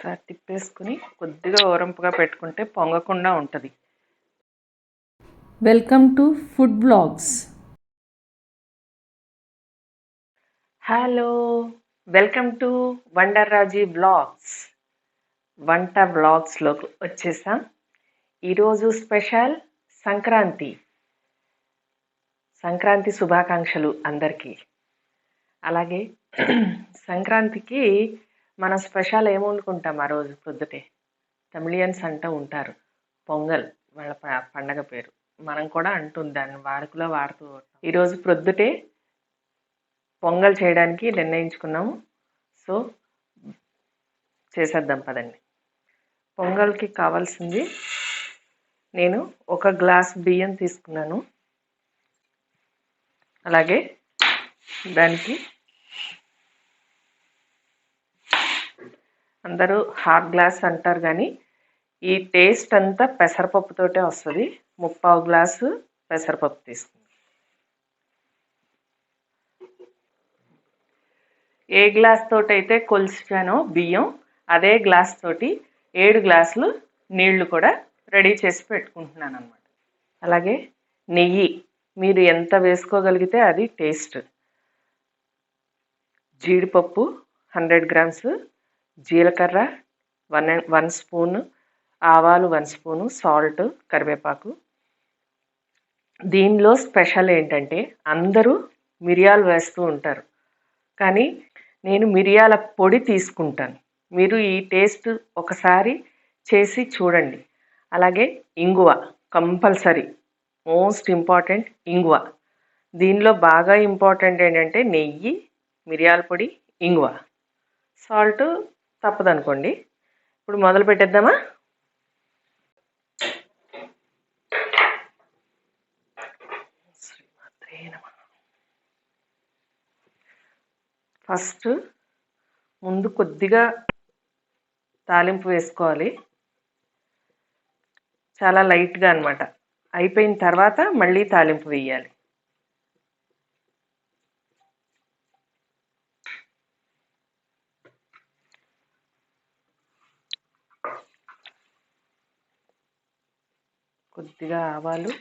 ఒకసారి తిప్పేసుకుని కొద్దిగా ఓరంపుగా పెట్టుకుంటే పొంగకుండా ఉంటుంది. Welcome to food blogs. Hello, welcome to wonder Raji blogs. వంట బ్లాగ్స్లోకి వచ్చేసాం. ఈరోజు స్పెషల్ సంక్రాంతి. సంక్రాంతి శుభాకాంక్షలు అందరికీ. అలాగే సంక్రాంతికి మనం స్పెషల్ ఏమి వండుకుంటాం ఆ రోజు పొద్దుటే? తమిళియన్స్ అంటూ ఉంటారు పొంగల్, వాళ్ళ పండగ పేరు. మనం కూడా అంటుంది దాన్ని వాడుకలో వాడుతూ ఉంటాం. ఈరోజు ప్రొద్దుటే పొంగల్ చేయడానికి నిర్ణయించుకున్నాము. సో చేసేద్దాం పదండి. పొంగల్కి కావాల్సింది, నేను 1 గ్లాస్ బియ్యం తీసుకున్నాను. అలాగే దానికి అందరూ 1/2 గ్లాస్ అంటారు, కానీ ఈ టేస్ట్ అంతా పెసరపప్పుతోటే వస్తుంది. 3/4 గ్లాసు పెసరపప్పు తీసుకుందాం. ఏ గ్లాస్ తోటి అయితే కొలిచానో బియ్యం, అదే గ్లాస్ తోటి 7 గ్లాసులు నీళ్లు కూడా రెడీ చేసి పెట్టుకుంటున్నాను అన్నమాట. అలాగే నెయ్యి మీరు ఎంత వేసుకోగలిగితే అది టేస్ట్. జీడిపప్పు 100 గ్రామ్స్, జీలకర్ర 1 స్పూను, ఆవాలు 1 స్పూను, సాల్ట్, కరివేపాకు. దీనిలో స్పెషల్ ఏంటంటే అందరూ మిరియాలు వేస్తూ ఉంటారు, కానీ నేను మిరియాల పొడి తీసుకుంటాను. మీరు ఈ టేస్ట్ ఒకసారి చేసి చూడండి. అలాగే ఇంగువ కంపల్సరీ, మోస్ట్ ఇంపార్టెంట్ ఇంగువ. దీనిలో బాగా ఇంపార్టెంట్ ఏంటంటే నెయ్యి, మిరియాల పొడి, ఇంగువ. సాల్ట్ తప్పదనుకోండి. ఇప్పుడు మొదలు పెట్టేద్దామా? ఫస్ట్ ముందు కొద్దిగా తాలింపు వేసుకోవాలి, చాలా లైట్గా అన్నమాట. అయిపోయిన తర్వాత మళ్ళీ తాలింపు వేయాలి. కొద్దిగా ఆవాలు,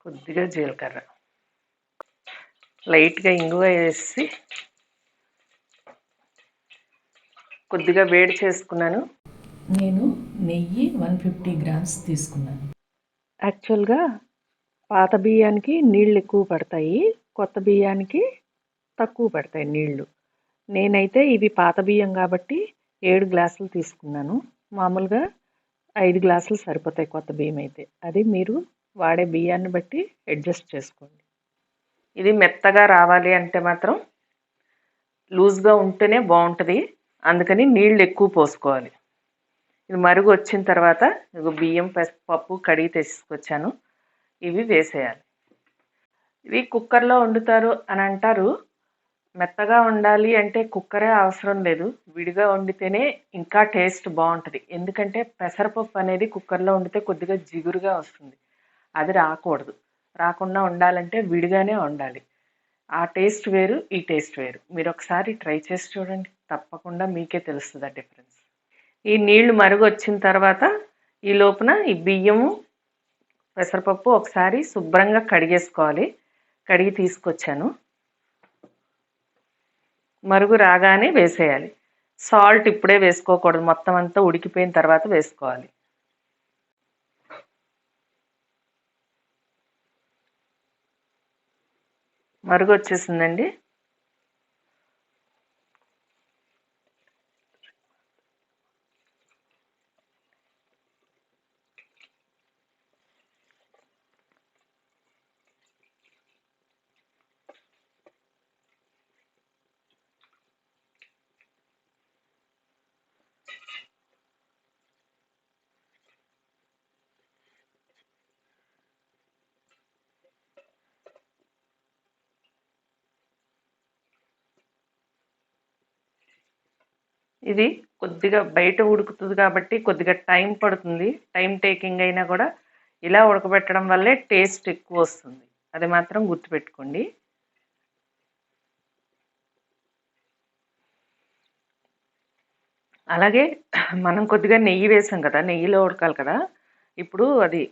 కొద్దిగా జీలకర్ర, లైట్గా ఇంగువ వేసి కొద్దిగా వేడి చేసుకున్నాను. నేను నెయ్యి 150 గ్రామ్స్ తీసుకున్నాను. యాక్చువల్గా పాత బియ్యానికి నీళ్ళు ఎక్కువ పడతాయి, కొత్త బియ్యానికి తక్కువ పడతాయి నీళ్ళు. నేనైతే ఇవి పాత బియ్యం కాబట్టి 7 గ్లాసులు తీసుకున్నాను. మామూలుగా 5 గ్లాసులు సరిపోతాయి కొత్త బియ్యం అయితే. అది మీరు వాడే బియ్యాన్ని బట్టి అడ్జస్ట్ చేసుకోండి. ఇది మెత్తగా రావాలి అంటే మాత్రం లూజ్గా ఉంటేనే బాగుంటుంది, అందుకని నీళ్ళు ఎక్కువ పోసుకోవాలి. ఇది మరుగు వచ్చిన తర్వాత బియ్యం పప్పు కడిగి తీసుకొచ్చాను, ఇవి వేసేయాలి. ఇవి కుక్కర్లో వండుతారు అని అంటారు. మెత్తగా ఉండాలి అంటే కుక్కరే అవసరం లేదు, విడిగా వండితేనే ఇంకా టేస్ట్ బాగుంటుంది. ఎందుకంటే పెసరపప్పు అనేది కుక్కర్లో వండితే కొద్దిగా జిగురుగా వస్తుంది, అది రాకూడదు. రాకుండా ఉండాలంటే విడిగానే వండాలి. ఆ టేస్ట్ వేరు, ఈ టేస్ట్ వేరు. మీరు ఒకసారి ట్రై చేసి చూడండి, తప్పకుండా మీకే తెలుస్తుంది ఆ డిఫరెన్స్. ఈ నీళ్లు మరుగు వచ్చిన తర్వాత ఈ లోపున ఈ బియ్యము పెసరపప్పు ఒకసారి శుభ్రంగా కడిగేసుకోవాలి. కడిగి తీసుకొచ్చాను. మరుగు రాగానే వేసేయాలి. సాల్ట్ ఇప్పుడే వేసుకోకూడదు, మొత్తం అంతా ఉడికిపోయిన తర్వాత వేసుకోవాలి. మరుగు వచ్చేసిందండి. ఇది కొద్దిగా బయట ఉడుకుతుంది కాబట్టి కొద్దిగా టైం పడుతుంది. టైం టేకింగ్ అయినా కూడా ఇలా ఉడకబెట్టడం వల్లే టేస్ట్ ఎక్కువ వస్తుంది, అది మాత్రం గుర్తుపెట్టుకోండి. అలాగే మనం కొద్దిగా నెయ్యి వేసాం కదా, నెయ్యిలో ఉడకాలి కదా. ఇప్పుడు అది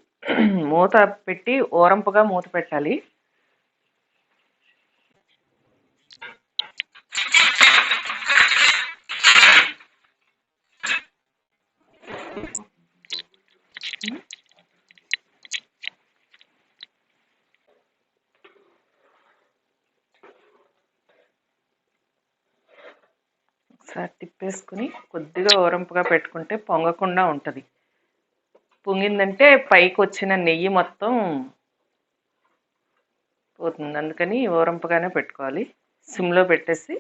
మూత పెట్టి ఓరంపుగా మూత పెట్టాలి. ఒకసారి తిప్పేసుకుని కొద్దిగా ఓరంపుగా పెట్టుకుంటే పొంగకుండా ఉంటుంది. పొంగిందంటే పైకి వచ్చిన నెయ్యి మొత్తం పోతుంది. అందుకని ఓరంపుగానే పెట్టుకోవాలి. సిమ్లో పెట్టేసి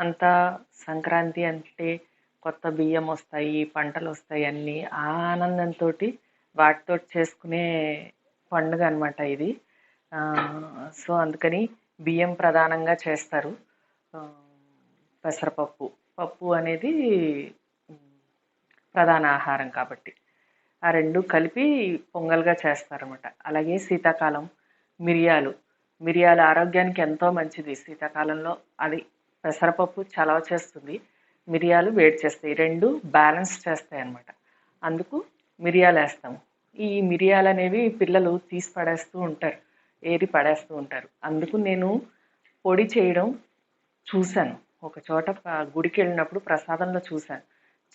అంతా సంక్రాంతి అంటే కొత్త బియ్యం వస్తాయి, పంటలు వస్తాయి, అన్నీ ఆ ఆనందంతో వాటితో చేసుకునే పండుగ అనమాట ఇది. సో అందుకని బియ్యం ప్రధానంగా చేస్తారు. పెసరపప్పు పప్పు అనేది ప్రధాన ఆహారం కాబట్టి ఆ రెండు కలిపి పొంగల్గా చేస్తారన్నమాట. అలాగే శీతాకాలం మిరియాలు ఆరోగ్యానికి ఎంతో మంచిది. శీతాకాలంలో అది పెసరపప్పు చలవ చేస్తుంది, మిరియాలు వేడి చేస్తాయి, రెండు బ్యాలెన్స్ చేస్తాయి అన్నమాట. అందుకు మిరియాలు వేస్తాము. ఈ మిరియాలు అనేవి పిల్లలు తీసి పడేస్తూ ఉంటారు, ఏరి పడేస్తూ ఉంటారు. అందుకు నేను పొడి చేయడం చూశాను. ఒక చోట గుడికి వెళ్ళినప్పుడు ప్రసాదంలో చూశాను,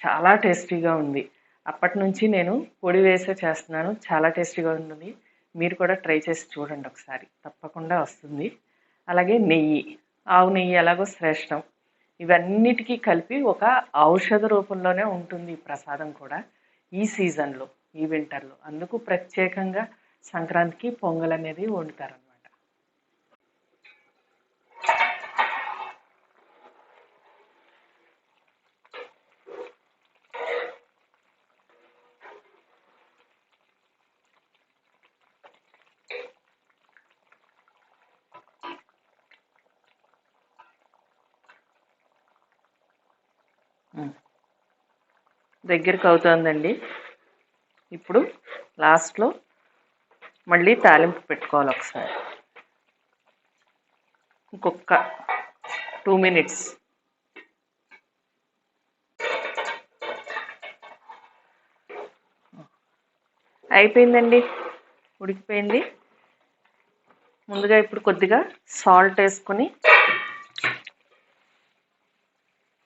చాలా టేస్టీగా ఉంది. అప్పటి నుంచి నేను పొడి వేసే చేస్తున్నాను. చాలా టేస్టీగా ఉంటుంది. మీరు కూడా ట్రై చేసి చూడండి ఒకసారి, తప్పకుండా వస్తుంది. అలాగే నెయ్యి, ఆవు నెయ్యి ఎలాగో శ్రేష్టం. ఇవన్నిటికీ కలిపి ఒక ఔషధ రూపంలోనే ఉంటుంది ఈ ప్రసాదం కూడా ఈ సీజన్లో, ఈ వింటర్లో. అందుకు ప్రత్యేకంగా సంక్రాంతికి పొంగల్ అనేది వండుతారనమాట. దగ్గరికి అవుతుందండి. ఇప్పుడు లాస్ట్లో మళ్ళీ తాలింపు పెట్టుకోవాలి ఒకసారి. ఇంకొక 2 minutes. అయిపోయిందండి, ఉడికిపోయింది. ముందుగా ఇప్పుడు కొద్దిగా సాల్ట్ వేసుకొని,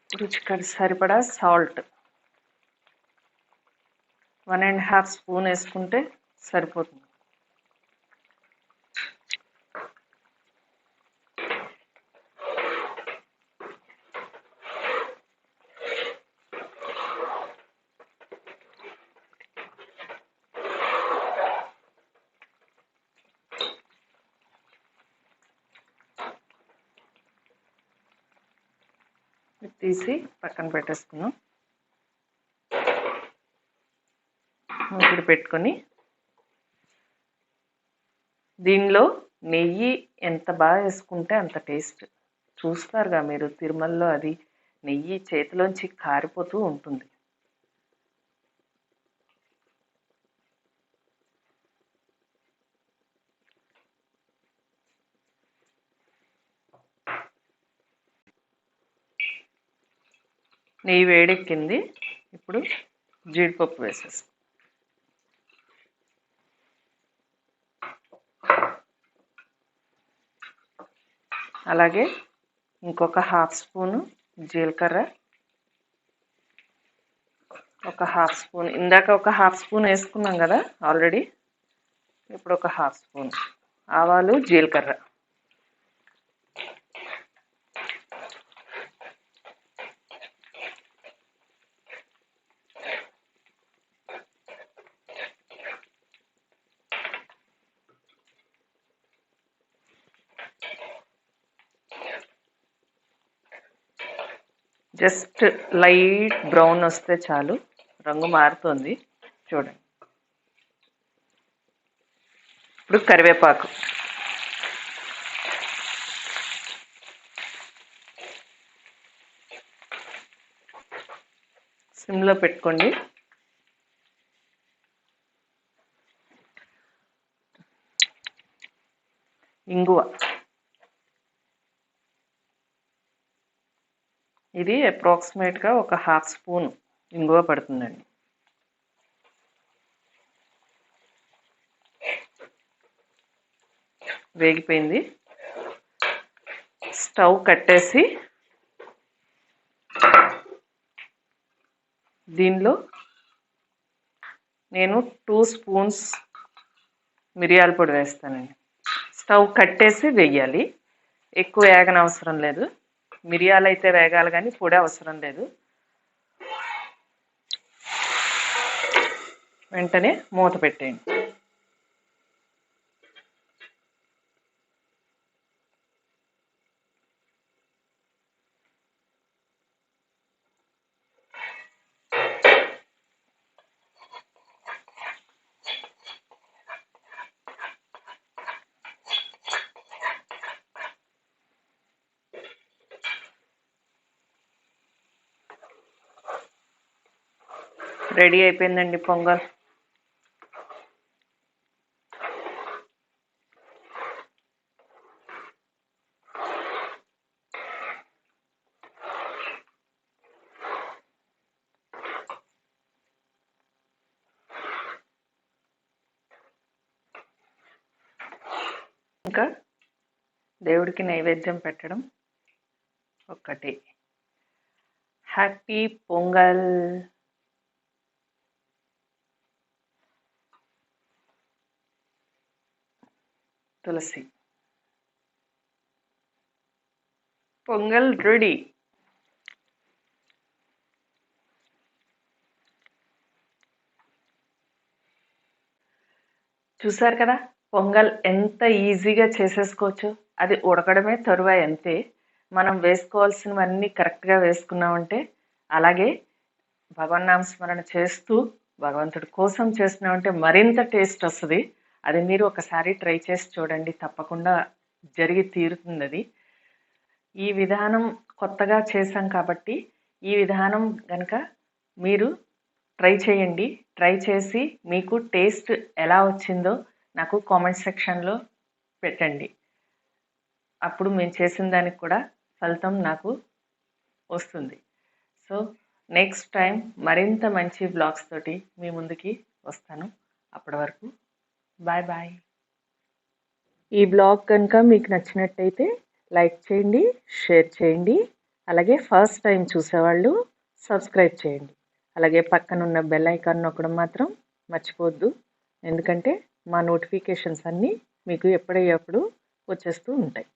రుచికి సరిపడా సాల్ట్ 1.5 స్పూన్ వేసుకుంటే సరిపోతుంది. తీసి పక్కన పెట్టేసుకున్నాం. ఇప్పుడు పెట్టుకొని దీనిలో నెయ్యి ఎంత బాగా వేసుకుంటే అంత టేస్ట్. చూస్తారుగా మీరు, తిరుమలలో అది నెయ్యి చేతిలోంచి కారిపోతూ ఉంటుంది. నెయ్యి వేడెక్కింది. ఇప్పుడు జీడిపప్పు వేసేస్తాం. అలాగే ఇంకొక 1/2 స్పూను జీలకర్ర, ఒక 1/2 స్పూన్, ఇందాక ఒక 1/2 స్పూన్ వేసుకున్నాం కదా ఆల్రెడీ. ఇప్పుడు ఒక 1/2 స్పూన్ ఆవాలు, జీలకర్ర. జస్ట్ లైట్ బ్రౌన్ వస్తే చాలు, రంగు మారుతుంది చూడండి. ఇప్పుడు కరివేపాకు, సిమ్లో పెట్టుకోండి. ఇంగువ, ఇది అప్రాక్సిమేట్గా ఒక హాఫ్ స్పూన్ ఇంగువ పడుతుందండి. వేగిపోయింది. స్టవ్ కట్టేసి దీనిలో నేను 2 స్పూన్స్ మిరియాల పొడి వేస్తానండి. స్టవ్ కట్టేసి వేయాలి, ఎక్కువ వేగనవసరం లేదు. మిరియాలు అయితే వేగాలి కానీ పొడి అవసరం లేదు. వెంటనే మూత పెట్టేయండి. రెడీ అయిపోయిందండి పొంగల్. ఇంకా దేవుడికి నైవేద్యం పెట్టడం ఒక్కటి. హ్యాపీ పొంగల్. తులసి. పొంగల్ రెడీ. చూసారు కదా పొంగల్ ఎంత ఈజీగా చేసేసుకోవచ్చు. అది ఉడకడమే తరువాయి అంతే. మనం వేసుకోవాల్సినవన్నీ కరెక్ట్గా వేసుకున్నామంటే, అలాగే భగవన్నామస్మరణ చేస్తూ భగవంతుడి కోసం చేస్తున్నామంటే మరింత టేస్ట్ వస్తుంది. అది మీరు ఒకసారి ట్రై చేసి చూడండి, తప్పకుండా జరిగి తీరుతుంది అది. ఈ విధానం కొత్తగా చేశాం కాబట్టి ఈ విధానం కనుక మీరు ట్రై చేయండి. ట్రై చేసి మీకు టేస్ట్ ఎలా వచ్చిందో నాకు కామెంట్ సెక్షన్లో పెట్టండి. అప్పుడు మేము చేసిన దానికి కూడా ఫలితం నాకు వస్తుంది. సో నెక్స్ట్ టైం మరింత మంచి బ్లాగ్స్ తోటి మీ ముందుకి వస్తాను. అప్పటి వరకు బాయ్ బాయ్. ఈ బ్లాగ్ కనుక మీకు నచ్చినట్టయితే లైక్ చేయండి, షేర్ చేయండి. అలాగే ఫస్ట్ టైం చూసేవాళ్ళు సబ్స్క్రైబ్ చేయండి. అలాగే పక్కనున్న బెల్ ఐకాన్ నొక్కడం మాత్రం మర్చిపోవద్దు. ఎందుకంటే మా నోటిఫికేషన్స్ అన్నీ మీకు ఎప్పుడయ్యప్పుడు వచ్చేస్తూ ఉంటాయి.